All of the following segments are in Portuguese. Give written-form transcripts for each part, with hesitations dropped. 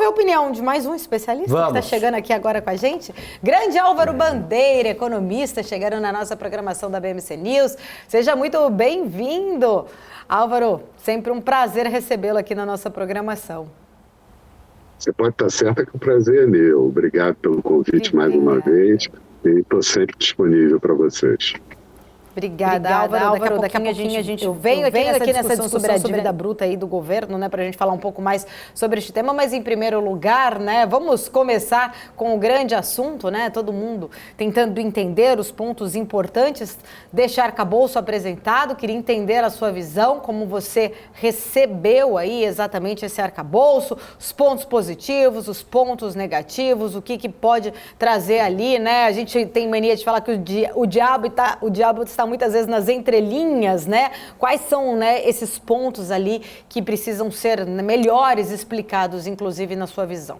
a opinião de mais um especialista que está chegando aqui agora com a gente. Grande Álvaro Bandeira, economista, chegando na nossa programação da BMC News. Seja muito bem-vindo. Álvaro, sempre um prazer recebê-lo aqui na nossa programação. Você pode estar certa que o prazer é meu. Obrigado pelo convite mais uma vez e estou sempre disponível para vocês. Obrigada, Álvaro. Daqui a pouquinho a gente veio aqui nessa discussão sobre a dívida bruta aí do governo, né, para a gente falar um pouco mais sobre este tema, mas em primeiro lugar, né, vamos começar com o grande assunto, né, todo mundo tentando entender os pontos importantes deste arcabouço apresentado. Queria entender a sua visão, como você recebeu aí exatamente esse arcabouço, os pontos positivos, os pontos negativos, o que pode trazer ali, né, a gente tem mania de falar que o diabo está muitas vezes nas entrelinhas, né? Quais são, né, esses pontos ali que precisam ser melhores explicados, inclusive na sua visão?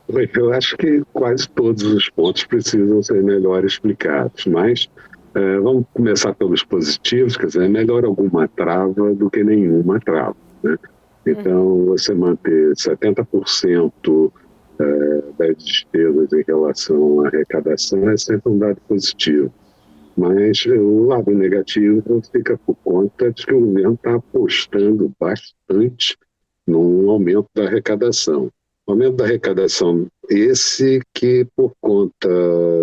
Eu acho que quase todos os pontos precisam ser melhor explicados, mas vamos começar pelos positivos, quer dizer, é melhor alguma trava do que nenhuma trava, né? Então, você manter 70% das despesas em relação à arrecadação é sempre um dado positivo. Mas o lado negativo fica por conta de que o governo está apostando bastante num aumento da arrecadação. O aumento da arrecadação, esse que por conta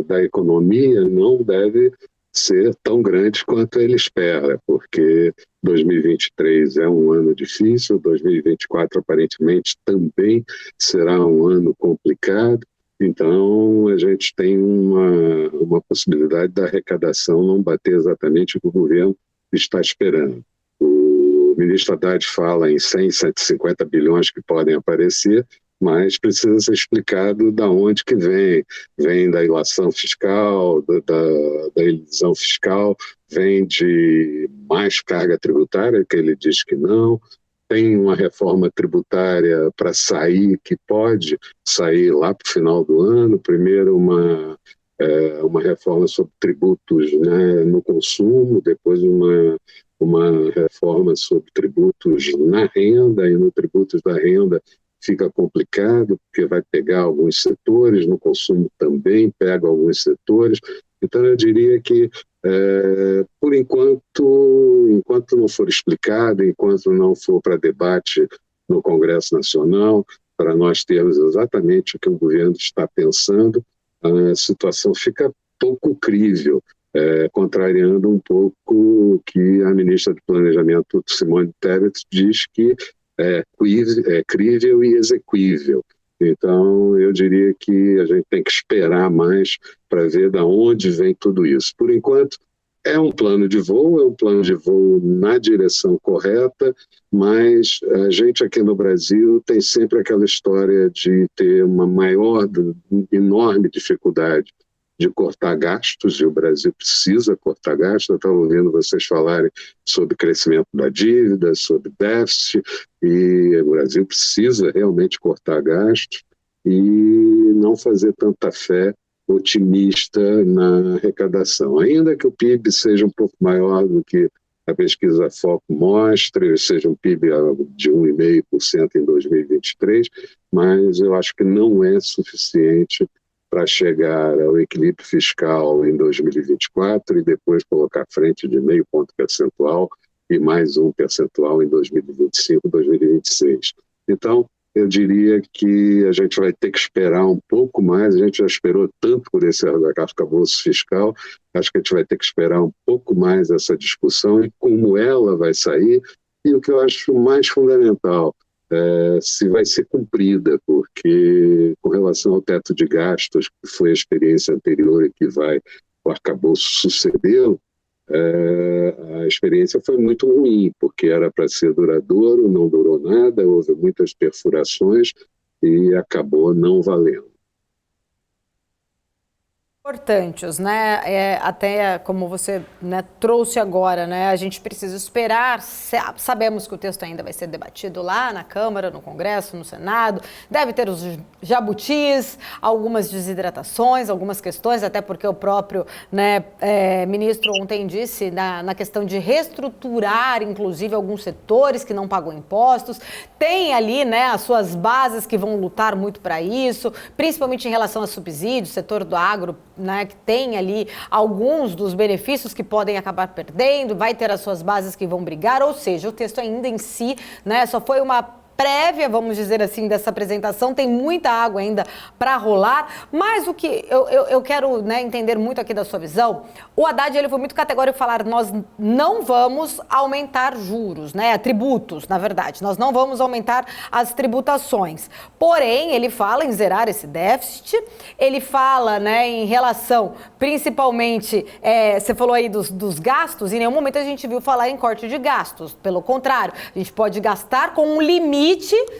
da economia não deve ser tão grande quanto ele espera, porque 2023 é um ano difícil, 2024 aparentemente também será um ano complicado. Então, a gente tem uma possibilidade da arrecadação não bater exatamente o que o governo está esperando. O ministro Haddad fala em 100, 150 bilhões que podem aparecer, mas precisa ser explicado de onde que vem. Vem da ilação fiscal, da elisão fiscal, vem de mais carga tributária, que ele diz que não. Tem uma reforma tributária para sair, que pode sair lá para o final do ano. Primeiro uma reforma sobre tributos, né, no consumo, depois uma reforma sobre tributos na renda, e no tributos da renda fica complicado, porque vai pegar alguns setores, no consumo também pega alguns setores. Então eu diria que por enquanto não for explicado, enquanto não for para debate no Congresso Nacional, para nós termos exatamente o que o governo está pensando, a situação fica pouco crível, contrariando um pouco o que a ministra do Planejamento, Simone Tebet, diz que é crível e exequível. Então, eu diria que a gente tem que esperar mais para ver de onde vem tudo isso. Por enquanto, é um plano de voo na direção correta, mas a gente aqui no Brasil tem sempre aquela história de ter uma enorme dificuldade de cortar gastos, e o Brasil precisa cortar gastos. Eu estava ouvindo vocês falarem sobre crescimento da dívida, sobre déficit, e o Brasil precisa realmente cortar gastos e não fazer tanta fé otimista na arrecadação. Ainda que o PIB seja um pouco maior do que a pesquisa Foco mostra, seja um PIB de 1,5% em 2023, mas eu acho que não é suficiente para chegar ao equilíbrio fiscal em 2024 e depois colocar à frente de 0,5 ponto percentual e mais 1 percentual em 2025, 2026. Então, eu diria que a gente vai ter que esperar um pouco mais. A gente já esperou tanto por esse arcabouço fiscal, acho que a gente vai ter que esperar um pouco mais essa discussão e como ela vai sair. E o que eu acho mais fundamental, se vai ser cumprida, porque com relação ao teto de gastos, que foi a experiência anterior e que o arcabouço sucedeu, a experiência foi muito ruim, porque era para ser duradouro, não durou nada, houve muitas perfurações e acabou não valendo. Importantes, né? Até como você, né, trouxe agora, né? A gente precisa esperar. Sabemos que o texto ainda vai ser debatido lá na Câmara, no Congresso, no Senado. Deve ter os jabutis, algumas desidratações, algumas questões, até porque o próprio, né, ministro ontem disse na questão de reestruturar, inclusive, alguns setores que não pagam impostos. Tem ali, né, as suas bases que vão lutar muito para isso, principalmente em relação a subsídios, setor do agro, né, que tem ali alguns dos benefícios que podem acabar perdendo, vai ter as suas bases que vão brigar, ou seja, o texto ainda em si, né, só foi uma prévia, vamos dizer assim, dessa apresentação, tem muita água ainda para rolar, mas o que eu quero, né, entender muito aqui da sua visão, o Haddad ele foi muito categórico em falar, nós não vamos aumentar juros, né, tributos, na verdade, nós não vamos aumentar as tributações, porém, ele fala em zerar esse déficit, ele fala, né, em relação, principalmente, você falou aí dos gastos, em nenhum momento a gente viu falar em corte de gastos, pelo contrário, a gente pode gastar com um limite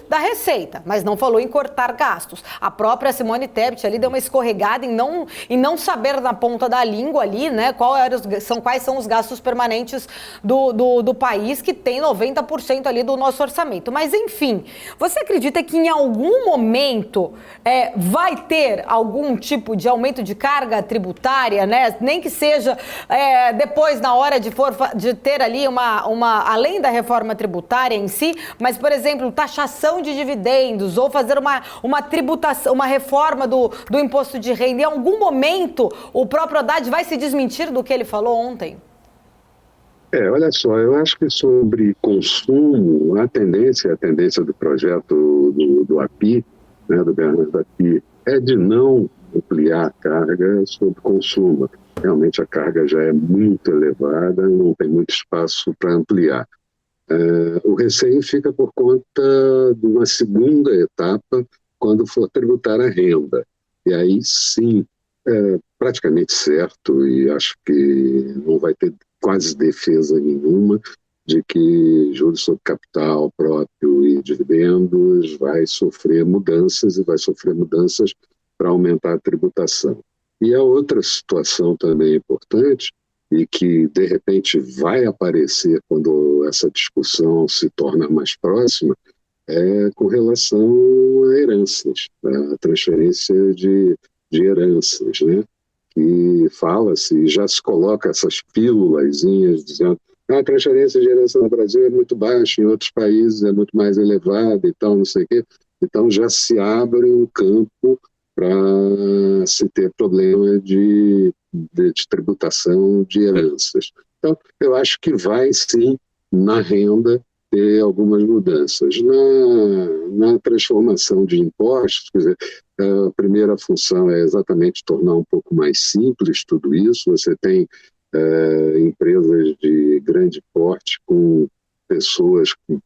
da receita, mas não falou em cortar gastos. A própria Simone Tebet ali deu uma escorregada em não saber na ponta da língua ali, né, quais são os gastos permanentes do país, que tem 90% ali do nosso orçamento. Mas, enfim, você acredita que em algum momento vai ter algum tipo de aumento de carga tributária, né? Nem que seja depois, na hora de ter ali além da reforma tributária em si, mas, por exemplo, taxação de dividendos ou fazer uma tributação, uma reforma do imposto de renda. Em algum momento, o próprio Haddad vai se desmentir do que ele falou ontem? Olha só, eu acho que sobre consumo, a tendência do projeto do API, né, do Bernardo API, é de não ampliar a carga sobre consumo. Realmente a carga já é muito elevada, não tem muito espaço para ampliar. O receio fica por conta de uma segunda etapa, quando for tributar a renda. E aí sim, praticamente certo, e acho que não vai ter quase defesa nenhuma de que juros sobre capital próprio e dividendos vai sofrer mudanças, e vai sofrer mudanças para aumentar a tributação. E a outra situação também importante, e que de repente vai aparecer quando essa discussão se torna mais próxima, é com relação a heranças, a transferência de heranças, né? Que fala-se, já se coloca essas pílulazinhas dizendo a transferência de herança no Brasil é muito baixa, em outros países é muito mais elevada e tal, não sei o quê. Então já se abre um campo para se ter problema de tributação de heranças. Então, eu acho que vai sim, na renda, ter algumas mudanças. Na transformação de impostos, quer dizer, a primeira função é exatamente tornar um pouco mais simples tudo isso. Você tem empresas de grande porte com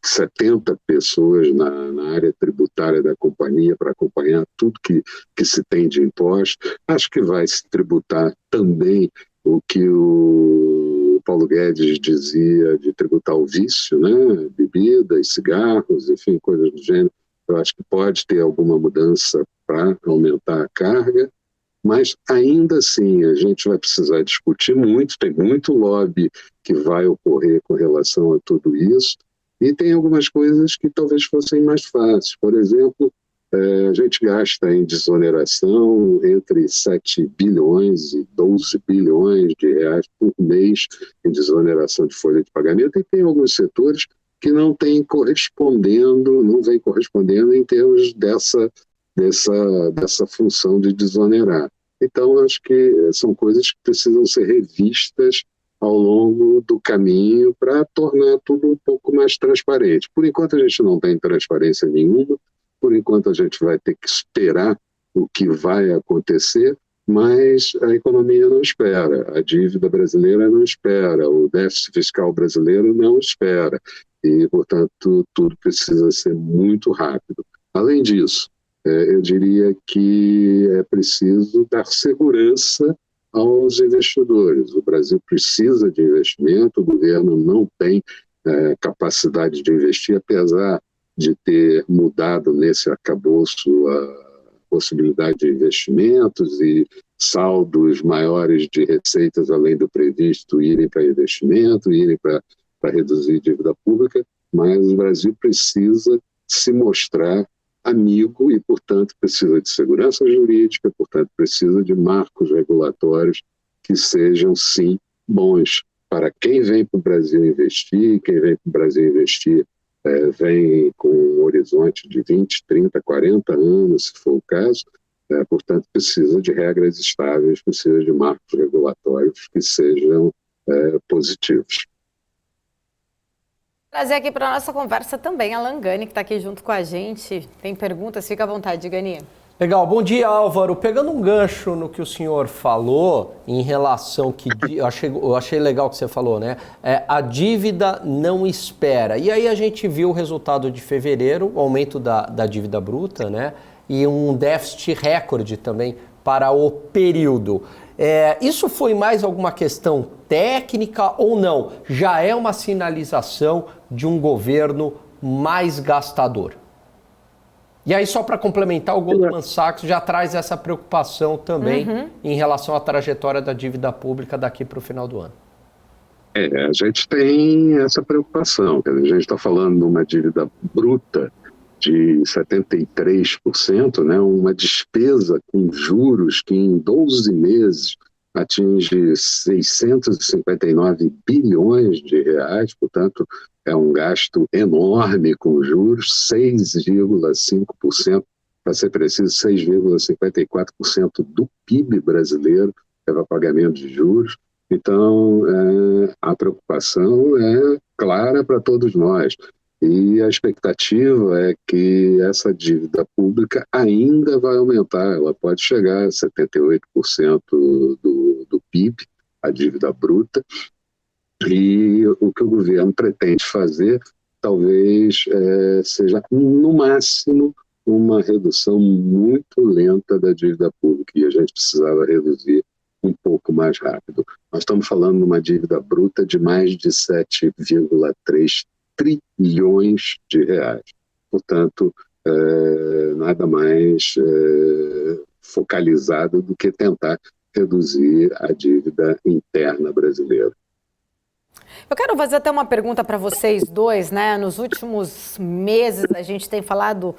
70 pessoas na área tributária da companhia para acompanhar tudo que se tem de impostos. Acho que vai se tributar também o que o Paulo Guedes dizia de tributar o vício, né? Bebidas, cigarros, enfim, coisas do gênero. Eu acho que pode ter alguma mudança para aumentar a carga, mas ainda assim a gente vai precisar discutir muito, tem muito lobby que vai ocorrer com relação a tudo isso, e tem algumas coisas que talvez fossem mais fáceis. Por exemplo, a gente gasta em desoneração entre 7 bilhões e 12 bilhões de reais por mês em desoneração de folha de pagamento, e tem alguns setores que não vem correspondendo em termos dessa função de desonerar. Então, acho que são coisas que precisam ser revistas ao longo do caminho para tornar tudo um pouco mais transparente. Por enquanto, a gente não tem transparência nenhuma, por enquanto, a gente vai ter que esperar o que vai acontecer, mas a economia não espera, a dívida brasileira não espera, o déficit fiscal brasileiro não espera, e, portanto, tudo precisa ser muito rápido. Além disso, eu diria que é preciso dar segurança aos investidores. O Brasil precisa de investimento, o governo não tem capacidade de investir, apesar de ter mudado nesse arcabouço possibilidade de investimentos e saldos maiores de receitas além do previsto irem para investimento, irem para reduzir dívida pública, mas o Brasil precisa se mostrar amigo e, portanto, precisa de segurança jurídica, portanto, precisa de marcos regulatórios que sejam, sim, bons para quem vem para o Brasil investir. Quem vem para o Brasil investir vem com um horizonte de 20, 30, 40 anos, se for o caso. Portanto, precisa de regras estáveis, precisa de marcos regulatórios que sejam positivos. Trazer aqui para a nossa conversa também a Alan Gani, que está aqui junto com a gente. Tem perguntas? Fica à vontade, Gani. Legal, bom dia, Álvaro. Pegando um gancho no que o senhor falou em relação que eu achei legal o que você falou, né? A dívida não espera. E aí a gente viu o resultado de fevereiro, o aumento da dívida bruta, né? E um déficit recorde também para o período. Isso foi mais alguma questão técnica ou não? Já é uma sinalização de um governo mais gastador? E aí, só para complementar, o Goldman Sachs já traz essa preocupação também em relação à trajetória da dívida pública daqui para o final do ano. A gente tem essa preocupação. A gente está falando de uma dívida bruta de 73%, né? Uma despesa com juros que em 12 meses atinge 659 bilhões de reais, portanto, é um gasto enorme com juros, 6,5%, para ser preciso, 6,54% do PIB brasileiro é para pagamento de juros. Então, a preocupação é clara para todos nós. E a expectativa é que essa dívida pública ainda vai aumentar, ela pode chegar a 78% do PIB, a dívida bruta, e o que o governo pretende fazer talvez seja, no máximo, uma redução muito lenta da dívida pública, e a gente precisava reduzir um pouco mais rápido. Nós estamos falando de uma dívida bruta de mais de 7,3 trilhões de reais. Portanto, nada mais focalizado do que tentar reduzir a dívida interna brasileira. Eu quero fazer até uma pergunta para vocês dois, né? Nos últimos meses a gente tem falado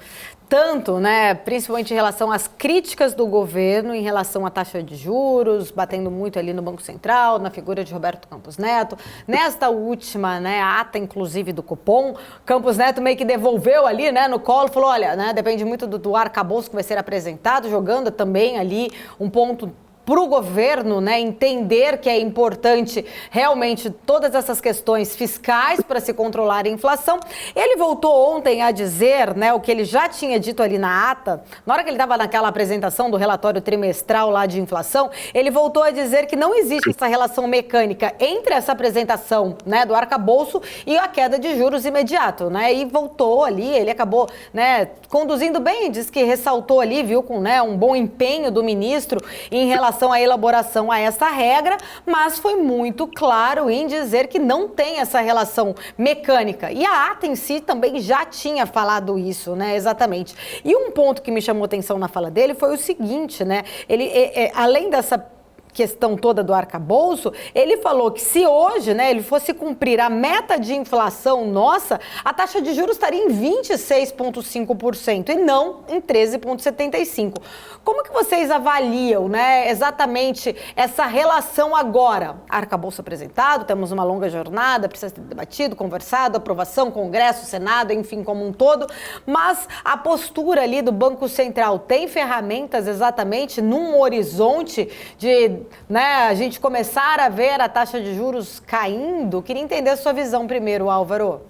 tanto, né, principalmente em relação às críticas do governo em relação à taxa de juros, batendo muito ali no Banco Central, na figura de Roberto Campos Neto. Nesta última, né, ata inclusive do Copom, Campos Neto meio que devolveu ali, né, no colo, falou, olha, né, depende muito do arcabouço que vai ser apresentado, jogando também ali um ponto para o governo, né, entender que é importante realmente todas essas questões fiscais para se controlar a inflação. Ele voltou ontem a dizer, né, o que ele já tinha dito ali na ata, na hora que ele estava naquela apresentação do relatório trimestral lá de inflação, ele voltou a dizer que não existe essa relação mecânica entre essa apresentação, né, do arcabouço e a queda de juros imediato, né, e voltou ali, ele acabou, né, conduzindo bem, diz que ressaltou ali, viu, com, né, um bom empenho do ministro em relação à elaboração a essa regra, mas foi muito claro em dizer que não tem essa relação mecânica. E a ata em si também já tinha falado isso, né? Exatamente. E um ponto que me chamou atenção na fala dele foi o seguinte, né? Ele, além dessa questão toda do arcabouço, ele falou que se hoje, né, ele fosse cumprir a meta de inflação nossa, a taxa de juros estaria em 26,5% e não em 13,75%. Como que vocês avaliam, né, exatamente essa relação agora? Arcabouço apresentado, temos uma longa jornada, precisa ser debatido, conversado, aprovação, Congresso, Senado, enfim, como um todo, mas a postura ali do Banco Central tem ferramentas exatamente num horizonte de, né, a gente começar a ver a taxa de juros caindo? Queria entender a sua visão primeiro, Álvaro.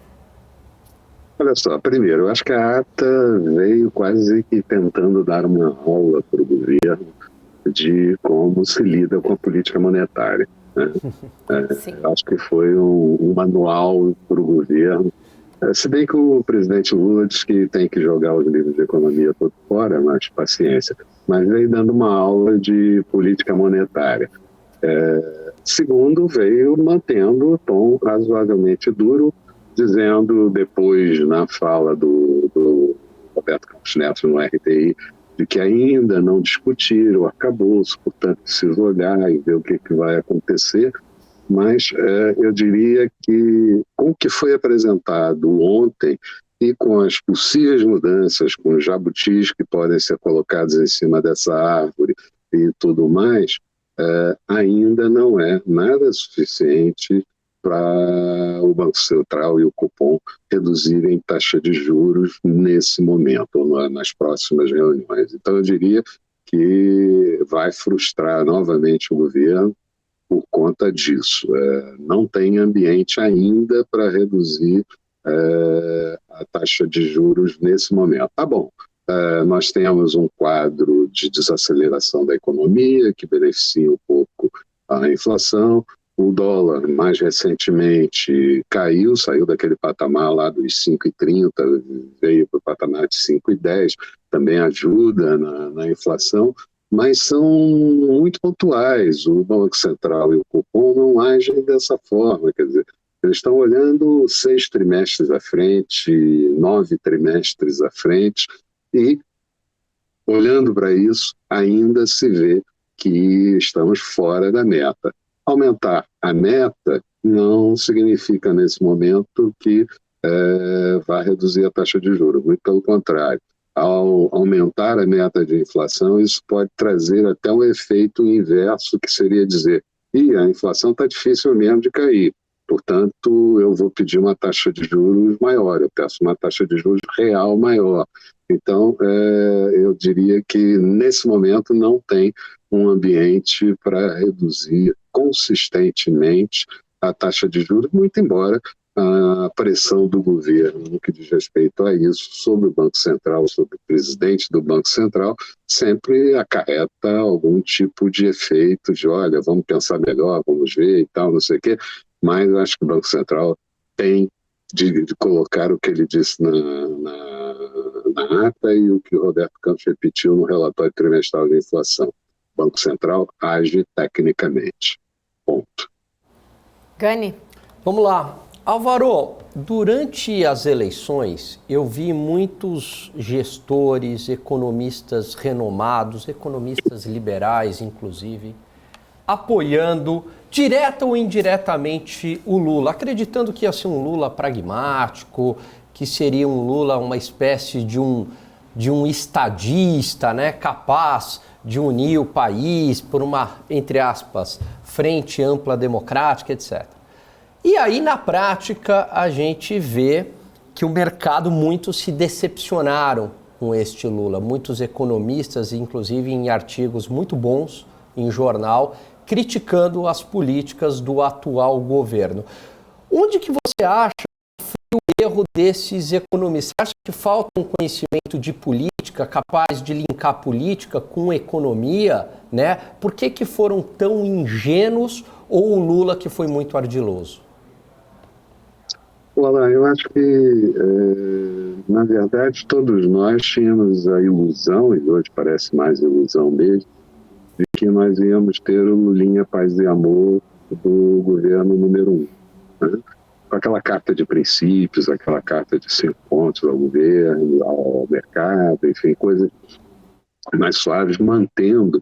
Olha só, primeiro, eu acho que a ata veio quase que tentando dar uma aula para o governo de como se lida com a política monetária, né? Eu acho que foi um manual para o governo, se bem que o presidente Lula diz que tem que jogar os livros de economia todo fora, mas paciência, mas veio dando uma aula de política monetária. Segundo, veio mantendo o tom razoavelmente duro, dizendo depois, na fala do Roberto Campos Neto no RTI, de que ainda não discutiram o arcabouço, portanto, precisa olhar e ver o que vai acontecer. Mas eu diria que com o que foi apresentado ontem e com as possíveis mudanças, com os jabutis que podem ser colocados em cima dessa árvore e tudo mais, ainda não é nada suficiente para o Banco Central e o Copom reduzirem taxa de juros nesse momento, ou nas próximas reuniões. Então, eu diria que vai frustrar novamente o governo por conta disso. Não tem ambiente ainda para reduzir a taxa de juros nesse momento. Tá bom, nós temos um quadro de desaceleração da economia que beneficia um pouco a inflação. O dólar, mais recentemente, saiu daquele patamar lá dos 5,30, veio para o patamar de 5,10, também ajuda na inflação, mas são muito pontuais. O Banco Central e o Copom não agem dessa forma, quer dizer, eles estão olhando 6 trimestres à frente, 9 trimestres à frente, e olhando para isso, ainda se vê que estamos fora da meta. Aumentar a meta não significa, nesse momento, que vai reduzir a taxa de juros, muito pelo contrário. Ao aumentar a meta de inflação, isso pode trazer até um efeito inverso, que seria dizer, a inflação está difícil mesmo de cair, portanto, eu vou pedir uma taxa de juros maior, eu peço uma taxa de juros real maior. Então, eu diria que, nesse momento, não tem um ambiente para reduzir consistentemente a taxa de juros, muito embora a pressão do governo no que diz respeito a isso sobre o Banco Central, sobre o presidente do Banco Central, sempre acarreta algum tipo de efeito de, olha, vamos pensar melhor, vamos ver e tal, não sei o quê, mas acho que o Banco Central tem de colocar o que ele disse na ata e o que o Roberto Campos repetiu no relatório trimestral de inflação. O Banco Central age tecnicamente. Ponto. Gani? Vamos lá. Álvaro, durante as eleições, eu vi muitos gestores, economistas renomados, economistas liberais, inclusive, apoiando, direta ou indiretamente, o Lula, acreditando que ia ser um Lula pragmático, que seria um Lula uma espécie de um estadista, né, capaz de unir o país por uma, entre aspas, frente ampla democrática, etc. E aí, na prática, a gente vê que o mercado, muitos se decepcionaram com este Lula. Muitos economistas, inclusive em artigos muito bons em jornal, criticando as políticas do atual governo. Onde que você acha que foi o erro desses economistas? Você acha que falta um conhecimento de política, capaz de linkar política com economia, né? Por que foram tão ingênuos, ou o Lula que foi muito ardiloso? Olá, eu acho que, na verdade, todos nós tínhamos a ilusão, e hoje parece mais ilusão mesmo, de que nós íamos ter o Lulinha Paz e Amor do governo número 1. Né? Com aquela carta de princípios, aquela carta de 5 pontos ao governo, ao mercado, enfim, coisas mais suaves, mantendo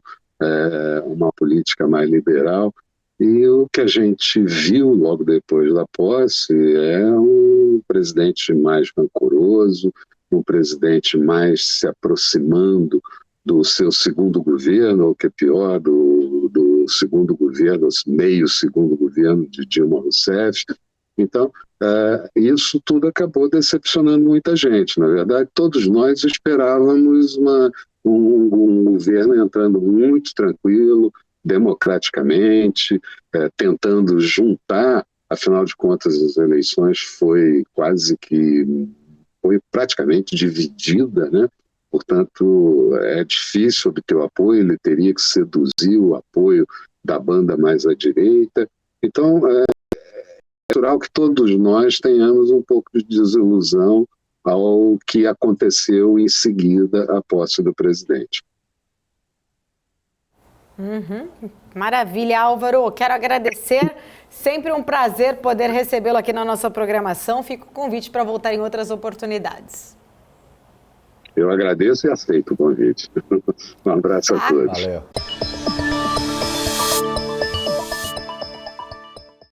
uma política mais liberal. E o que a gente viu logo depois da posse é um presidente mais rancoroso, um presidente mais se aproximando do seu segundo governo, ou o que é pior, do segundo governo, meio segundo governo de Dilma Rousseff. Então, isso tudo acabou decepcionando muita gente. Na verdade, todos nós esperávamos um governo entrando muito tranquilo, democraticamente, tentando juntar, afinal de contas, as eleições foi praticamente dividida, né? Portanto, é difícil obter o apoio, ele teria que seduzir o apoio da banda mais à direita. Então, é natural que todos nós tenhamos um pouco de desilusão ao que aconteceu em seguida à posse do presidente. Maravilha, Álvaro. Quero agradecer. Sempre um prazer poder recebê-lo aqui na nossa programação. Fica o convite para voltar em outras oportunidades. Eu agradeço e aceito o convite. Um abraço a todos. Valeu.